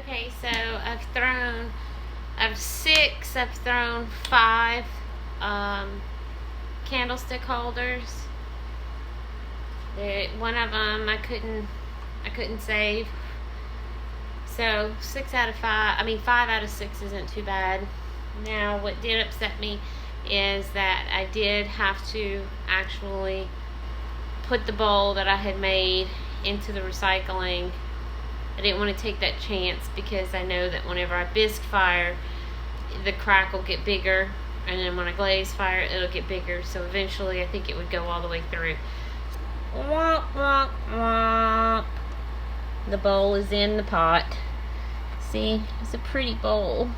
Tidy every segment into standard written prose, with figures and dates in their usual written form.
Okay, so out of 6, I've thrown 5 candlestick holders. One of them I couldn't save. So 5 out of 6 isn't too bad. Now, what did upset me is that I did have to actually put the bowl that I had made into the recycling. I didn't want to take that chance because I know that whenever I bisque fire, the crack will get bigger, and then when I glaze fire, it'll get bigger. So eventually, I think it would go all the way through. Womp, womp, womp. The bowl is in the pot. See, it's a pretty bowl.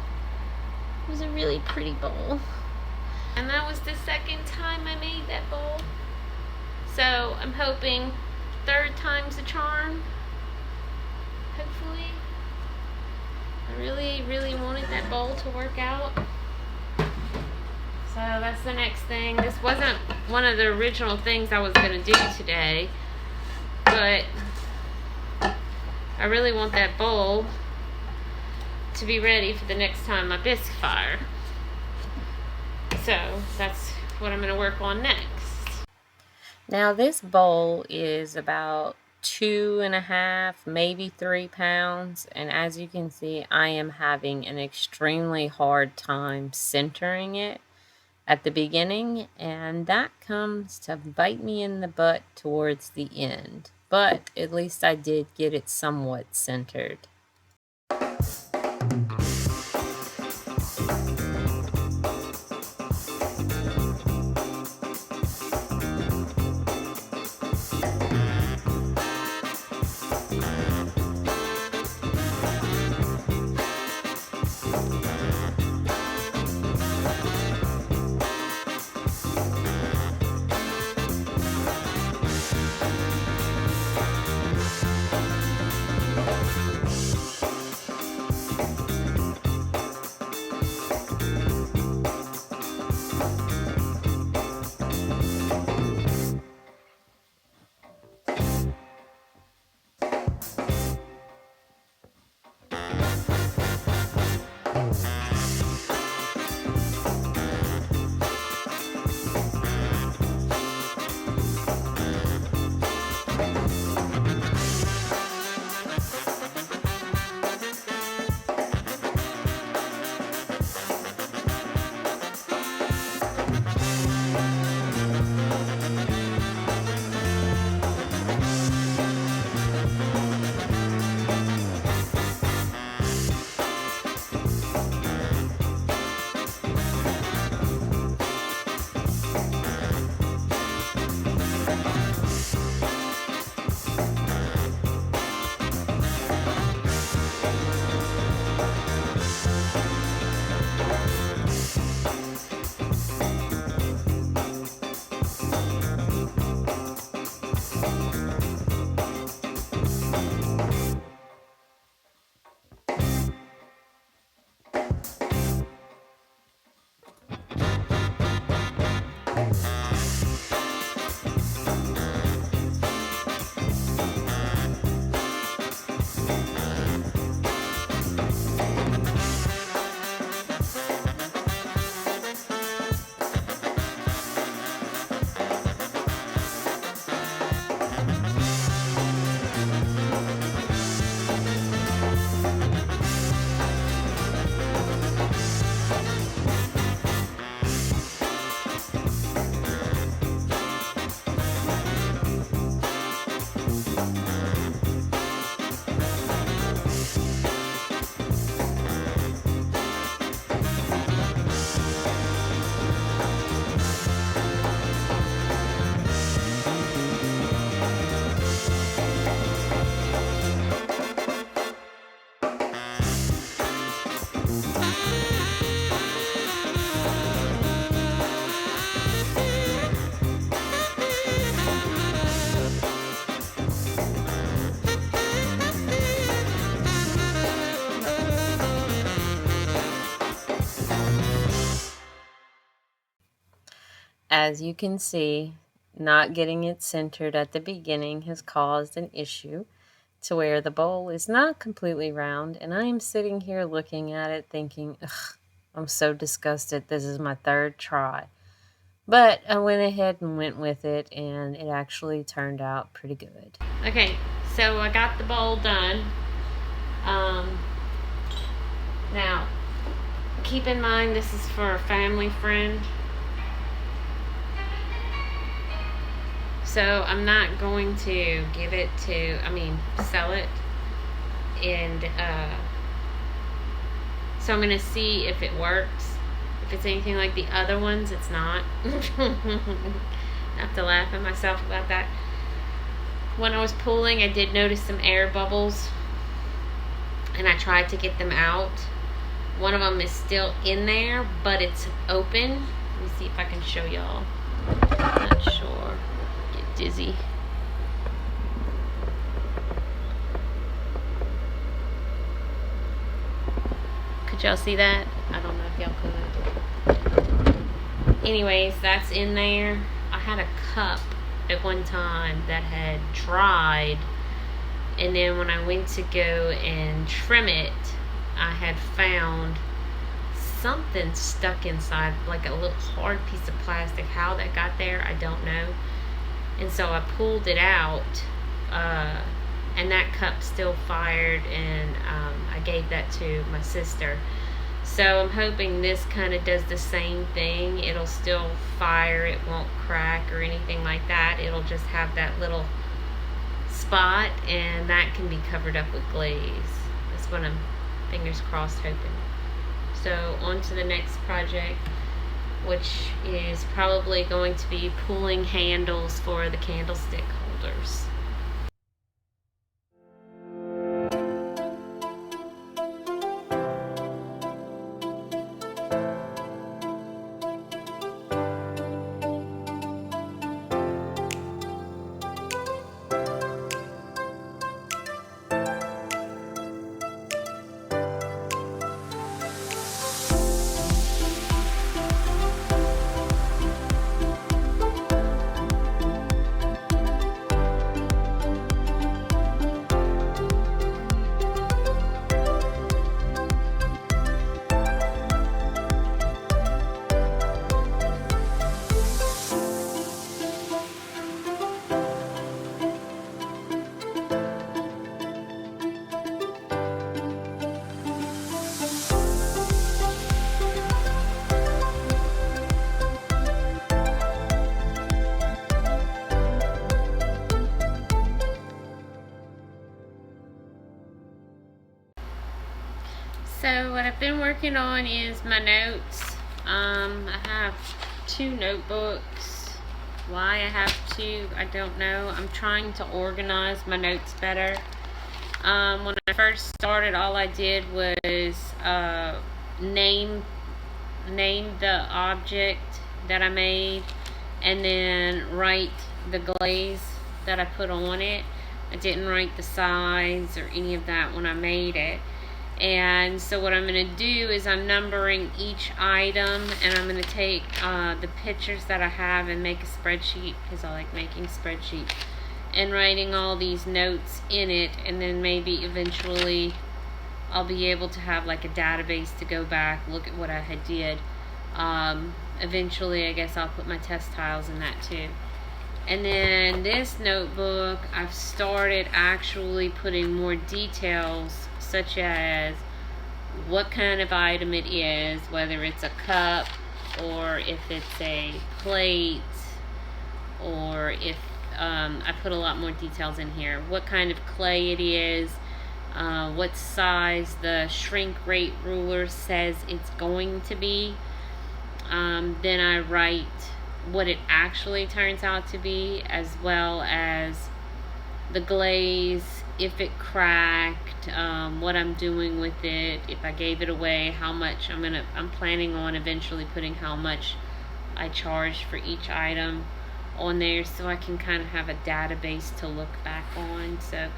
It was a really pretty bowl. And that was the second time I made that bowl. So I'm hoping 3rd time's a charm. Hopefully. I really, really wanted that bowl to work out. So that's the next thing. This wasn't one of the original things I was going to do today. But I really want that bowl to be ready for the next time I bisque fire. So that's what I'm going to work on next. Now this bowl is about 2.5, maybe 3 pounds, and as you can see, I am having an extremely hard time centering it at the beginning, and that comes to bite me in the butt towards the end. But at least I did get it somewhat centered. As you can see, not getting it centered at the beginning has caused an issue. to where the bowl is not completely round, and I am sitting here looking at it thinking, ugh, I'm so disgusted. This is my third try. But I went ahead and went with it, and it actually turned out pretty good. Okay, so I got the bowl done. Now, keep in mind this is for a family friend. So I'm not going to sell it. And so I'm going to see if it works. If it's anything like the other ones, it's not. I have to laugh at myself about that. When I was pulling, I did notice some air bubbles, and I tried to get them out. One of them is still in there, but it's open. Let me see if I can show y'all. I'm not sure. Get dizzy. Could y'all see that? I don't know if y'all could. Anyways, that's in there. I had a cup at one time that had dried, and then when I went to go and trim it, I had found something stuck inside, like a little hard piece of plastic. How that got there, I don't know. And so I pulled it out, and that cup still fired, and I gave that to my sister. So I'm hoping this kind of does the same thing. It'll still fire, it won't crack or anything like that. It'll just have that little spot, and that can be covered up with glaze. That's what I'm, fingers crossed, hoping. So on to the next project, which is probably going to be pulling handles for the candlestick holders. So what I've been working on is my notes. I have 2 notebooks. Why I have 2, I don't know. I'm trying to organize my notes better. When I first started, all I did was name the object that I made, and then write the glaze that I put on it. I didn't write the size or any of that when I made it. And so what I'm going to do is I'm numbering each item, and I'm going to take the pictures that I have and make a spreadsheet, because I like making spreadsheets, and writing all these notes in it, and then maybe eventually I'll be able to have like a database to go back, look at what I had did. Eventually I guess I'll put my test tiles in that too. And then this notebook, I've started actually putting more details, such as what kind of item it is, whether it's a cup or if it's a plate, or if I put a lot more details in here, what kind of clay it is, what size the shrink rate ruler says it's going to be. Then I write what it actually turns out to be, as well as the glaze, if it cracked, what I'm doing with it, if I gave it away, how much I'm planning on eventually putting how much I charge for each item on there, so I can kind of have a database to look back on. So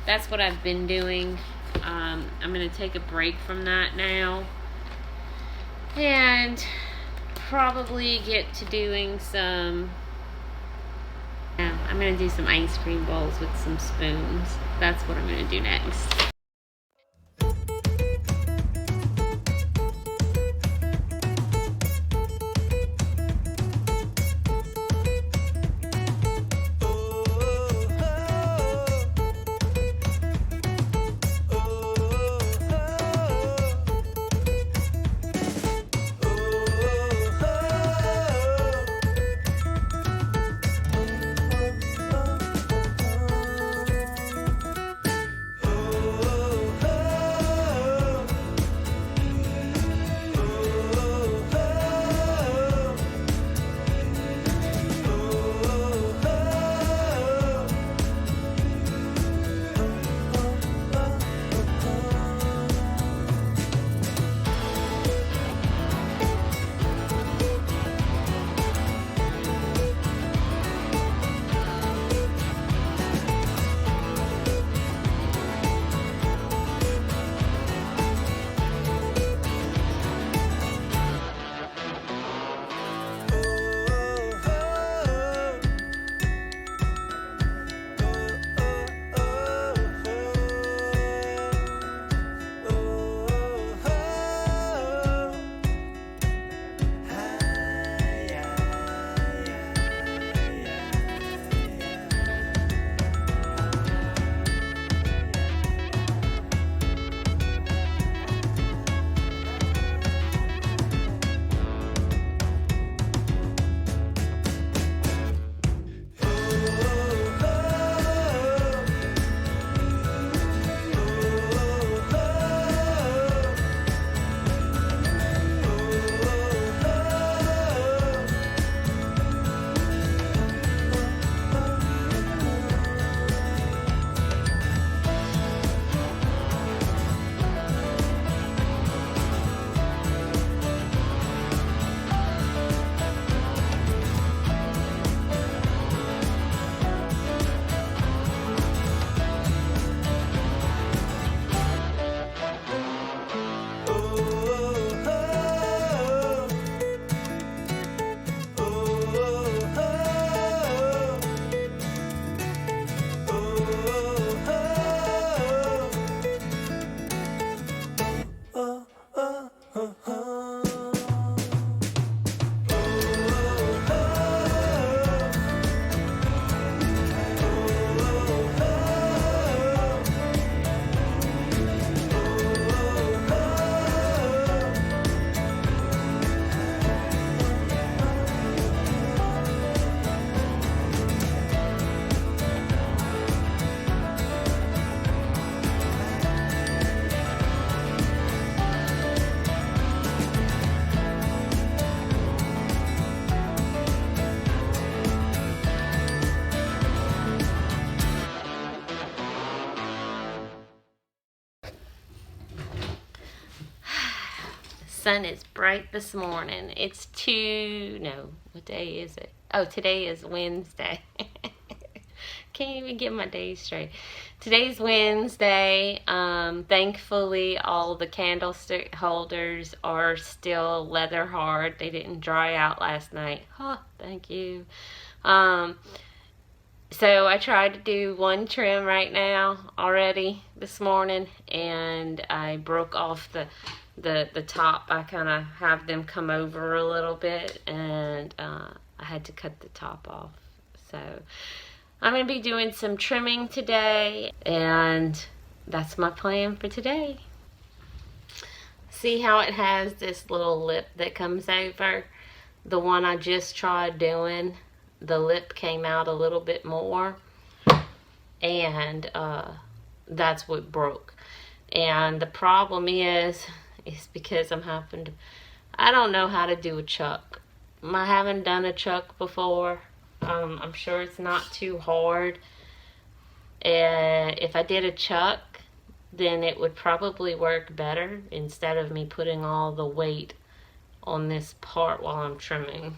that's what I've been doing. I'm going to take a break from that now and probably get to doing some I'm going to do some ice cream bowls with some spoons. That's what I'm going to do next. Sun is bright this morning. What day is it? Oh, today is Wednesday. Can't even get my days straight. Today's Wednesday. Thankfully, all the candlestick holders are still leather hard. They didn't dry out last night. Thank you. So I tried to do one trim right now already this morning, and I broke off the top. I kind of have them come over a little bit, and I had to cut the top off. So I'm going to be doing some trimming today, and that's my plan for today. See how it has this little lip that comes over? The one I just tried doing, the lip came out a little bit more, and that's what broke. And the problem is because I don't know how to do a chuck. I haven't done a chuck before. I'm sure it's not too hard. If I did a chuck, then it would probably work better instead of me putting all the weight on this part while I'm trimming.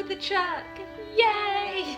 with the truck. Yay!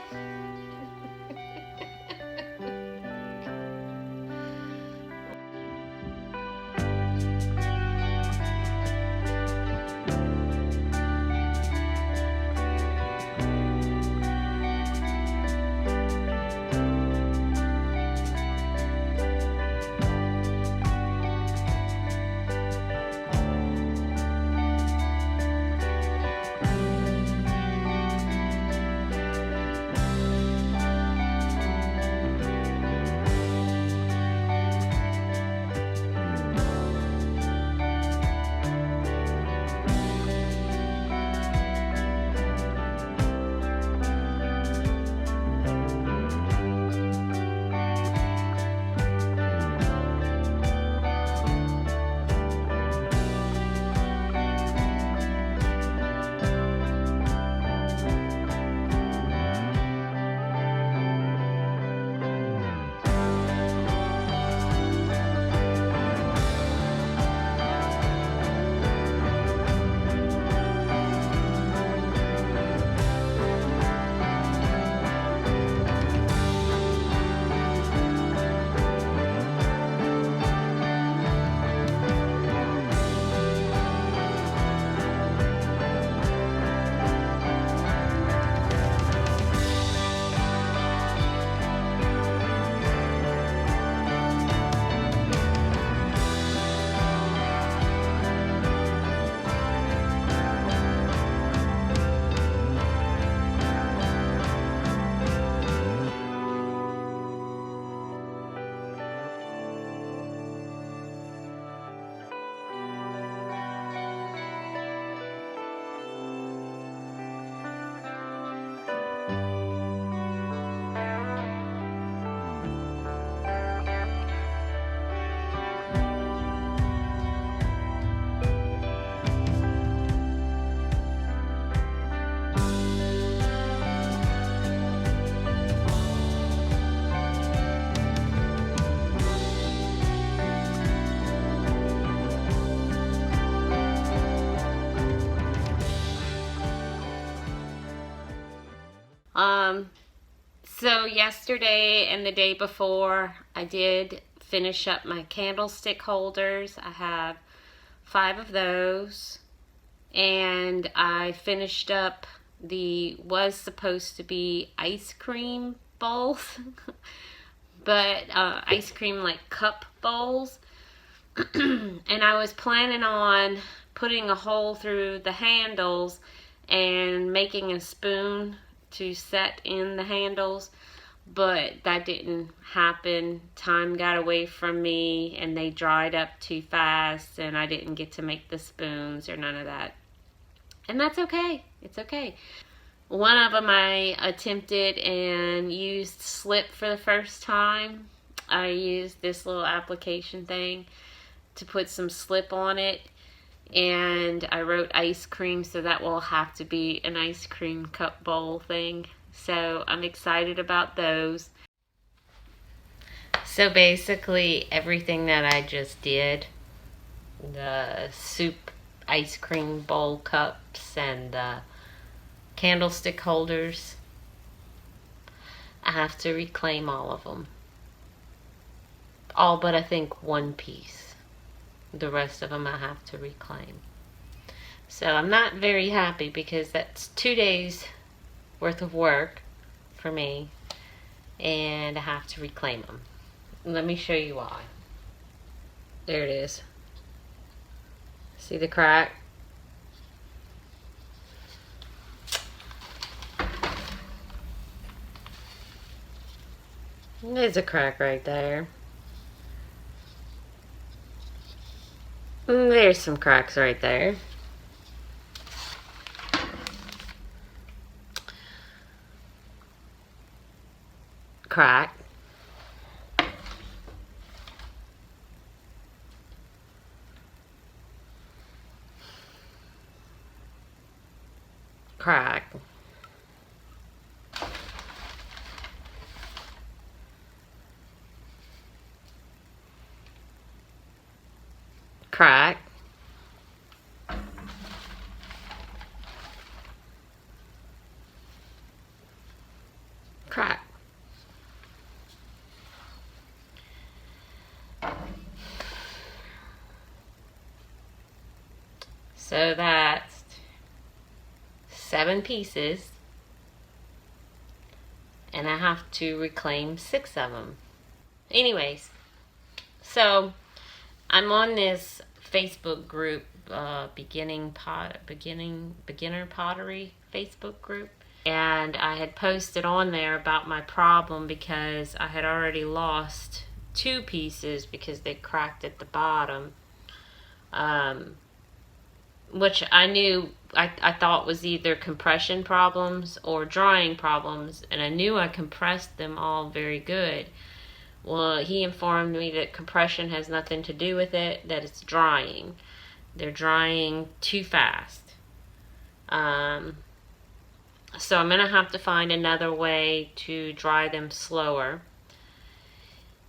So yesterday and the day before, I did finish up my candlestick holders. I have 5 of those, and I finished up the was supposed to be ice cream bowls, but ice cream like cup bowls. And I was planning on putting a hole through the handles and making a spoon to set in the handles, but that didn't happen. Time got away from me and they dried up too fast, and I didn't get to make the spoons or none of that. And that's okay. It's okay. One of them I attempted and used slip for the first time. I used this little application thing to put some slip on it, and I wrote ice cream, so that will have to be an ice cream cup bowl thing. So I'm excited about those. So basically everything that I just did, the soup ice cream bowl cups and the candlestick holders, I have to reclaim all of them. All but I think one piece. The rest of them I have to reclaim. So I'm not very happy because that's 2 days worth of work for me, and I have to reclaim them. Let me show you why. There it is. See the crack? There's a crack right there. There's some cracks right there. Crack. Crack. Crack. crack. So that's 7 pieces, and I have to reclaim 6 of them. Anyways, so I'm on this Facebook group, beginner pottery Facebook group, and I had posted on there about my problem because I had already lost 2 pieces because they cracked at the bottom, which I knew I thought was either compression problems or drying problems, and I knew I compressed them all very good. Well, he informed me that compression has nothing to do with it, that it's drying. They're drying too fast. So I'm going to have to find another way to dry them slower.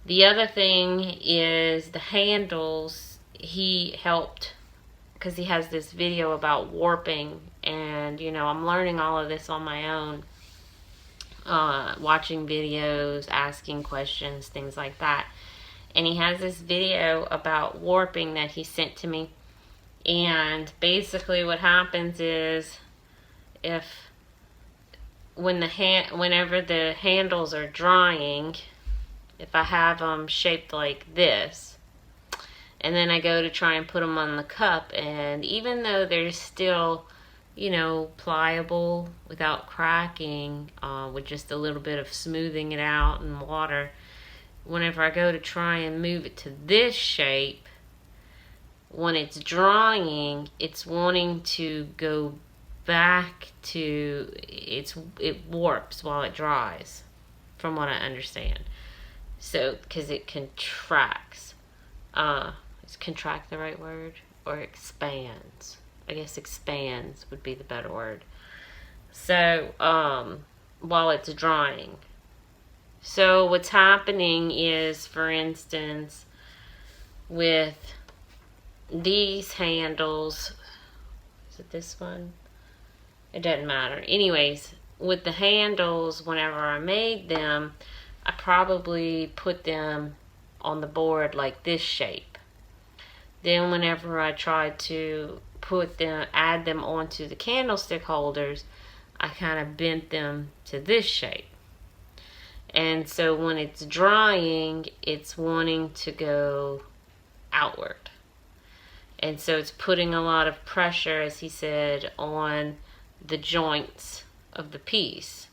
The other thing is the handles. He helped because he has this video about warping, and I'm learning all of this on my own. Watching videos, asking questions, things like that. And he has this video about warping that he sent to me. And basically what happens is whenever the handles are drying, if I have them shaped like this, and then I go to try and put them on the cup, and even though they're still pliable without cracking, with just a little bit of smoothing it out in water, whenever I go to try and move it to this shape, when it's drying, it's wanting to go back to, it warps while it dries, from what I understand. So, because it contracts. Is contract the right word? Or expands? I guess expands would be the better word. So, while it's drying. So what's happening is, for instance, with these handles, is it this one? It doesn't matter. Anyways, with the handles, whenever I made them, I probably put them on the board like this shape. Then whenever I tried to add them onto the candlestick holders, I kind of bent them to this shape. And so when it's drying, it's wanting to go outward. And so it's putting a lot of pressure, as he said, on the joints of the piece.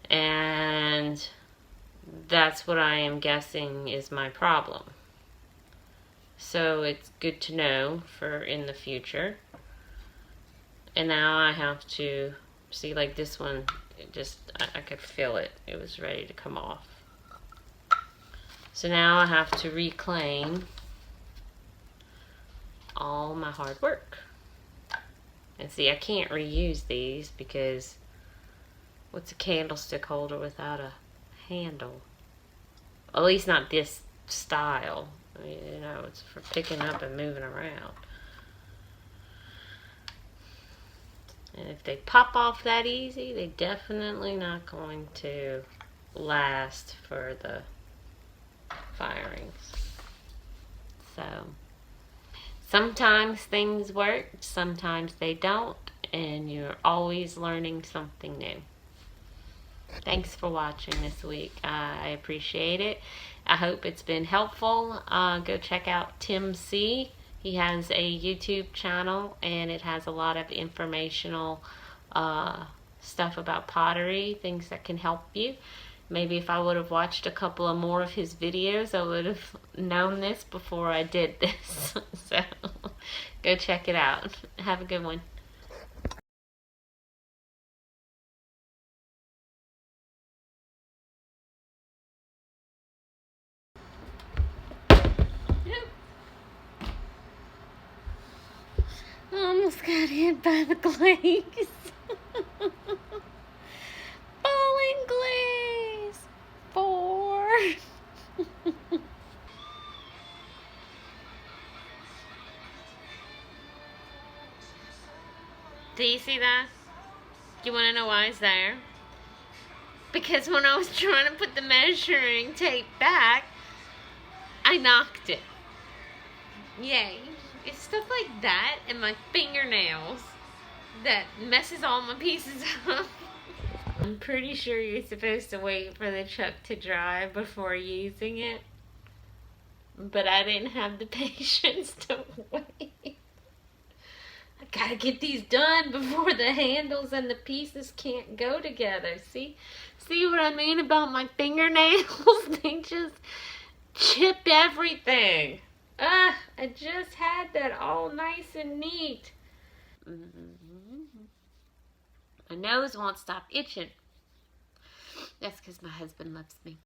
And that's what I am guessing is my problem. So it's good to know for in the future. And now I have to see, like this one, I could feel it. It was ready to come off. So now I have to reclaim all my hard work. And see, I can't reuse these because what's a candlestick holder without a handle? At least not this style. I mean, it's for picking up and moving around. And if they pop off that easy, they're definitely not going to last for the firings. So, sometimes things work, sometimes they don't, and you're always learning something new. Thanks for watching this week. I appreciate it. I hope it's been helpful. Go check out Tim C. He has a YouTube channel, and it has a lot of informational stuff about pottery, things that can help you. Maybe if I would have watched a couple of more of his videos, I would have known this before I did this. So go check it out. Have a good one. I almost got hit by the glaze. Falling glaze. 4. Do you see that? You want to know why it's there? because when I was trying to put the measuring tape back, I knocked it. Yay. It's stuff like that and my fingernails that messes all my pieces up. I'm pretty sure you're supposed to wait for the chuck to dry before using it. But I didn't have the patience to wait. I gotta get these done before the handles and the pieces can't go together. See what I mean about my fingernails? They just chip everything. I just had that all nice and neat. My nose won't stop itching. That's because my husband loves me.